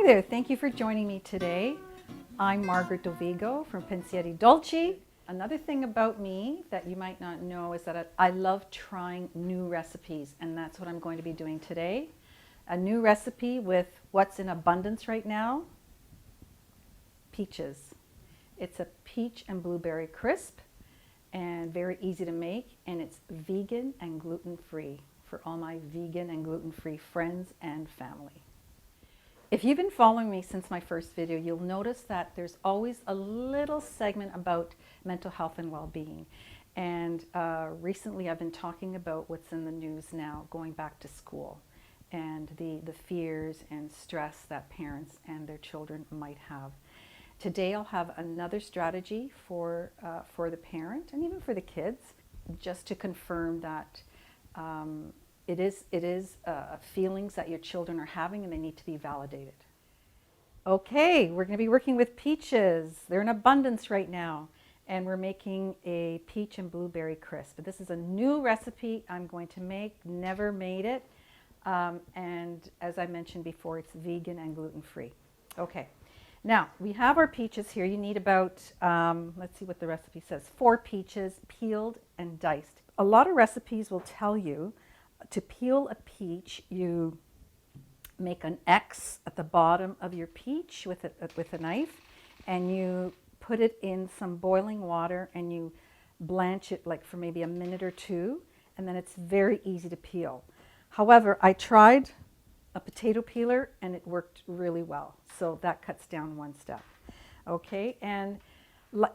Hi there, thank you for joining me today. I'm Margaret Dovigo from Pensieri, Dolci. Another thing about me that you might not know is that I love trying new recipes, and that's what I'm going to be doing today. A new recipe with what's in abundance right now, peaches. It's a peach and blueberry crisp and very easy to make, and it's vegan and gluten-free for all my vegan and gluten-free friends and family. If you've been following me since my first video, you'll notice that there's always a little segment about mental health and well-being. And recently I've been talking about what's in the news now, going back to school, and the fears and stress that parents and their children might have. Today I'll have another strategy for the parent and even for the kids, just to confirm that it is feelings that your children are having and they need to be validated. Okay, we're going to be working with peaches. They're in abundance right now, and we're making a peach and blueberry crisp. This is a new recipe I'm going to make, never made it, and as I mentioned before, it's vegan and gluten-free. Okay, now we have our peaches here. You need about, let's see what the recipe says, 4 peaches peeled and diced. A lot of recipes will tell you to peel a peach, you make an X at the bottom of your peach with a knife, and you put it in some boiling water and you blanch it like for maybe a minute or 2, and then it's very easy to peel. However, I tried a potato peeler and it worked really well, so that cuts down one step. Okay, and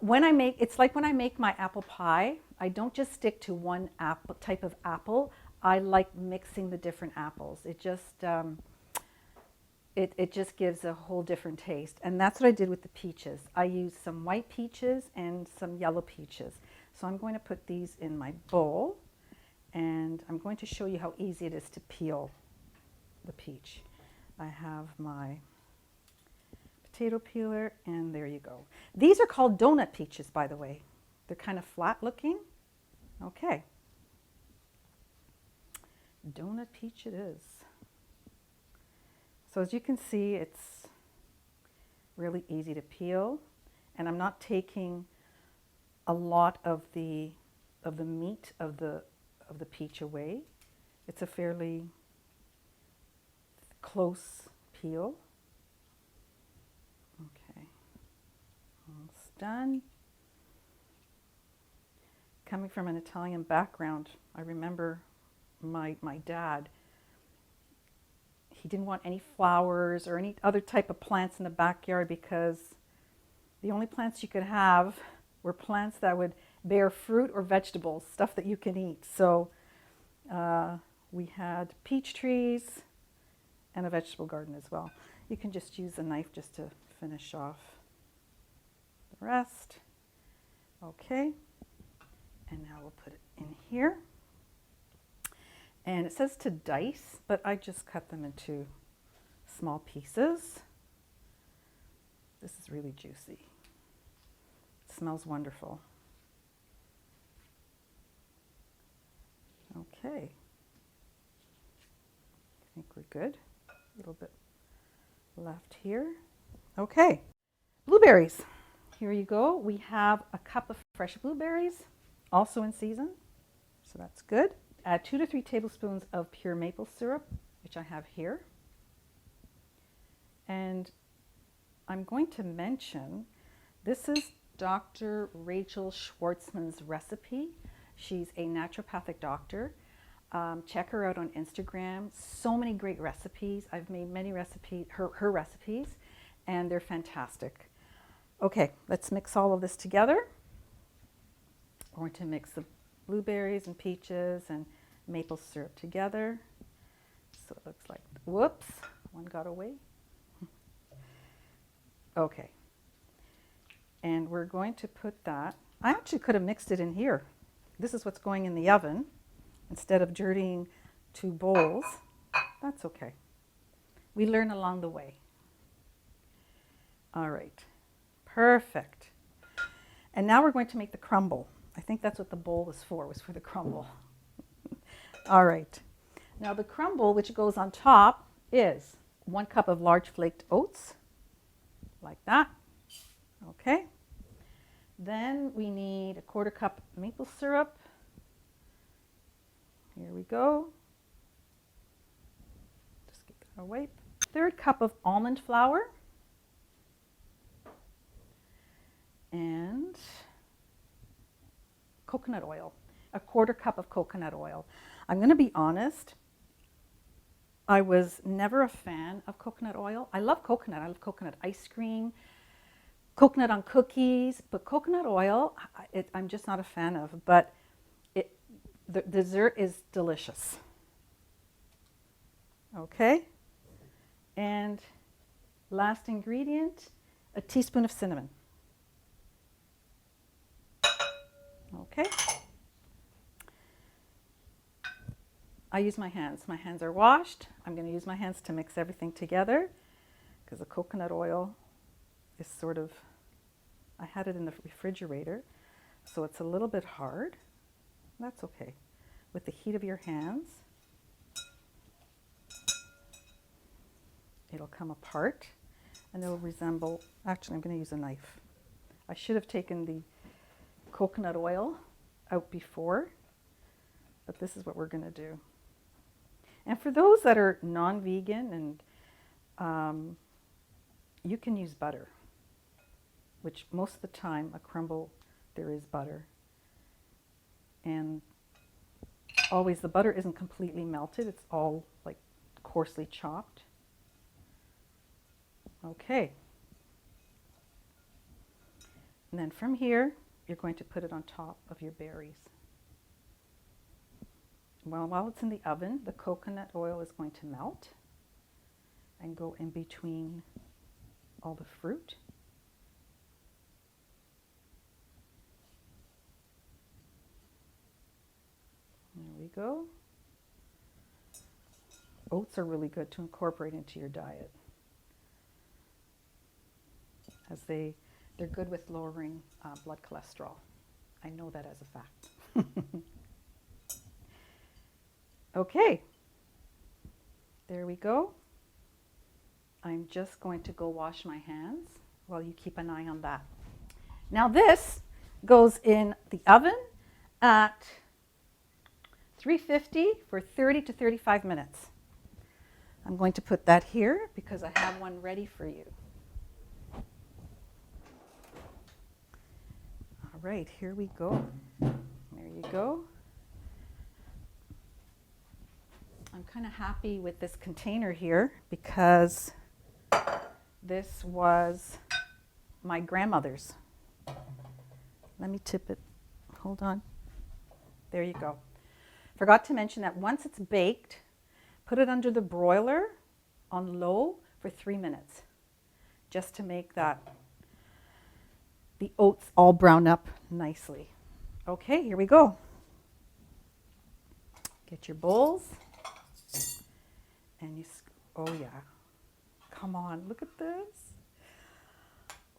when I make, it's like when I make my apple pie, I don't just stick to one type of apple. I like mixing the different apples. It just it just gives a whole different taste, and that's what I did with the peaches. I used some white peaches and some yellow peaches. So I'm going to put these in my bowl, and I'm going to show you how easy it is to peel the peach. I have my potato peeler, and there you go. These are called donut peaches, by the way. They're kind of flat looking. Okay. Donut peach it is. So as you can see, it's really easy to peel, and I'm not taking a lot of the meat of the peach away. It's a fairly close peel. Okay, almost done. Coming from an Italian background, I remember my dad, he didn't want any flowers or any other type of plants in the backyard because the only plants you could have were plants that would bear fruit or vegetables, stuff that you can eat. So we had peach trees and a vegetable garden as well. You can just use a knife just to finish off the rest. Okay, and now we'll put it in here. And it says to dice, but I just cut them into small pieces. This is really juicy. It smells wonderful. Okay. I think we're good. A little bit left here. Okay. Blueberries. Here you go. We have a cup of fresh blueberries, also in season, so that's good. Add 2 to 3 tablespoons of pure maple syrup, which I have here. And I'm going to mention, this is Dr. Rachel Schwartzman's recipe. She's a naturopathic doctor. Check her out on Instagram. So many great recipes. I've made many recipes, her recipes, and they're fantastic. Okay, let's mix all of this together. We're going to mix the blueberries and peaches and maple syrup together. So it looks like, whoops, one got away. Okay. And we're going to put that, I actually could have mixed it in here. This is what's going in the oven instead of dirtying 2 bowls. That's okay. We learn along the way. All right, perfect. And now we're going to make the crumble. I think that's what the bowl was for the crumble. All right. Now the crumble, which goes on top, is 1 cup of large flaked oats, like that. Okay. Then we need a 1/4 cup maple syrup. Here we go. Just get that away. 1/3 cup of almond flour. And coconut oil. A 1/4 cup of coconut oil. I'm going to be honest. I was never a fan of coconut oil. I love coconut. I love coconut ice cream, coconut on cookies, but coconut oil, I'm just not a fan of. But the dessert is delicious. Okay. And last ingredient, a teaspoon of cinnamon. Okay. I use my hands. My hands are washed. I'm going to use my hands to mix everything together because the coconut oil is sort of, I had it in the refrigerator, so it's a little bit hard. That's okay. With the heat of your hands, it'll come apart and it'll resemble, actually I'm going to use a knife. I should have taken the coconut oil out before, but this is what we're going to do. And for those that are non-vegan, and you can use butter, which most of the time a crumble there is butter. And always the butter isn't completely melted, it's all like coarsely chopped. Okay. And then from here, you're going to put it on top of your berries. Well, while it's in the oven, the coconut oil is going to melt and go in between all the fruit. There we go. Oats are really good to incorporate into your diet, as they're good with lowering blood cholesterol. I know that as a fact. Okay, there we go. I'm just going to go wash my hands while you keep an eye on that. Now this goes in the oven at 350 for 30 to 35 minutes. I'm going to put that here because I have one ready for you. All right, here we go. There you go. I'm kind of happy with this container here because this was my grandmother's. Let me tip it. Hold on. There you go. Forgot to mention that once it's baked, put it under the broiler on low for 3 minutes, just to make the oats all brown up nicely. Okay, here we go. Get your bowls. And oh yeah, come on, look at this.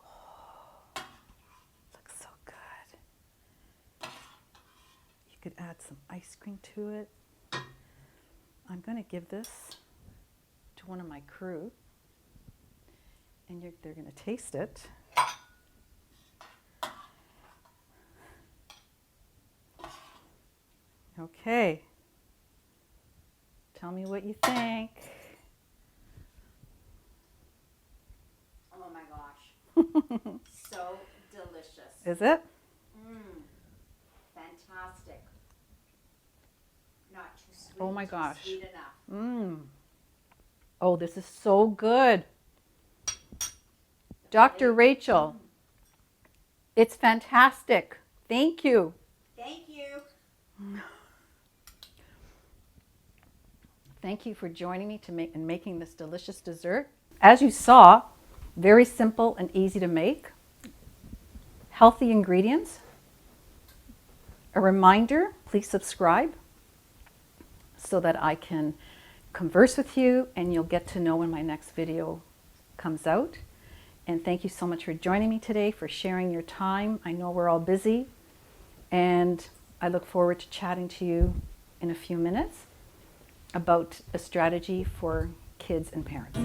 Oh, looks so good. You could add some ice cream to it. I'm going to give this to one of my crew, and they're going to taste it. Okay. Tell me what you think. Oh my gosh. So delicious. Is it? Fantastic. Not too sweet. Oh my gosh. Sweet enough. Oh, this is so good. Dr. Rachel, it's fantastic. Thank you. Thank you. Thank you for joining me in making this delicious dessert. As you saw, very simple and easy to make. Healthy ingredients. A reminder, please subscribe so that I can converse with you and you'll get to know when my next video comes out. And thank you so much for joining me today, for sharing your time. I know we're all busy, and I look forward to chatting to you in a few minutes about a strategy for kids and parents.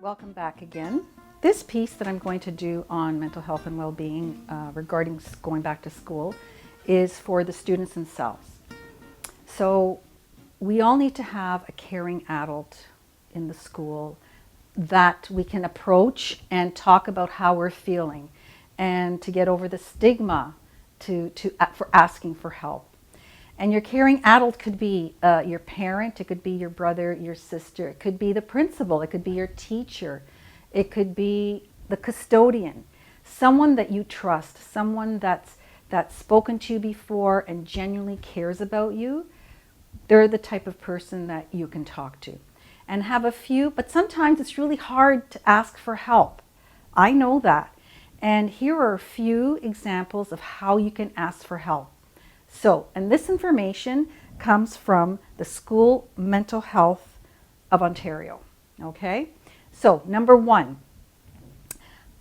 Welcome back again. This piece that I'm going to do on mental health and well-being regarding going back to school is for the students themselves. So we all need to have a caring adult in the school that we can approach and talk about how we're feeling, and to get over the stigma for asking for help. And your caring adult could be your parent, it could be your brother, your sister, it could be the principal, it could be your teacher, it could be the custodian, someone that you trust, someone that's spoken to you before and genuinely cares about you. They're the type of person that you can talk to. And have a few, but sometimes it's really hard to ask for help. I know that. And here are a few examples of how you can ask for help. So, and this information comes from the School Mental Health of Ontario. Okay? So, number one,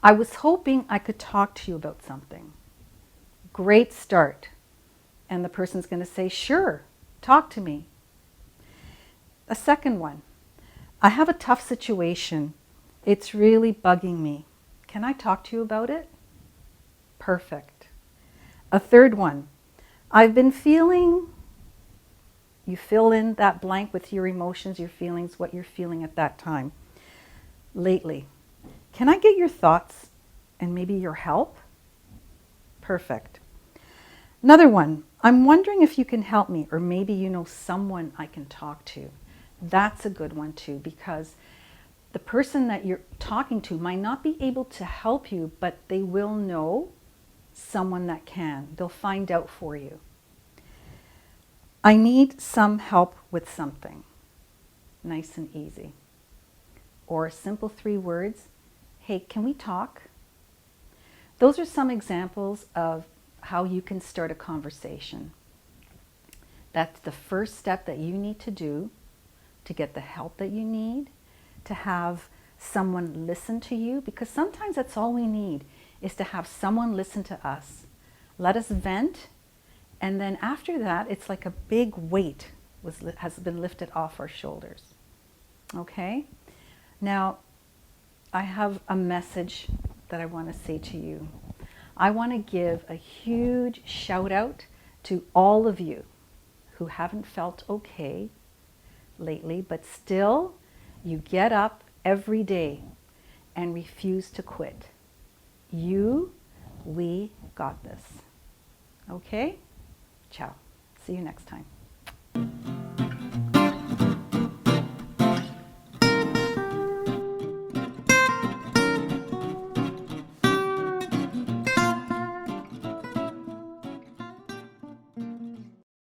I was hoping I could talk to you about something. Great start. And the person's going to say, sure, talk to me. A second one, I have a tough situation. It's really bugging me. Can I talk to you about it? Perfect. A third one, I've been feeling, you fill in that blank with your emotions, your feelings, what you're feeling at that time lately. Can I get your thoughts and maybe your help? Perfect. Another one, I'm wondering if you can help me, or maybe you know someone I can talk to. That's a good one too, because the person that you're talking to might not be able to help you, but they will know someone that can. They'll find out for you. I need some help with something. Nice and easy. Or a simple 3 words, hey, can we talk? Those are some examples of how you can start a conversation. That's the first step that you need to do to get the help that you need, to have someone listen to you, because sometimes that's all we need, is to have someone listen to us, let us vent, and then after that, it's like a big weight has been lifted off our shoulders. Okay? Now, I have a message that I want to say to you. I want to give a huge shout out to all of you who haven't felt okay lately, but still you get up every day and refuse to quit. We got this. Okay? Ciao. See you next time.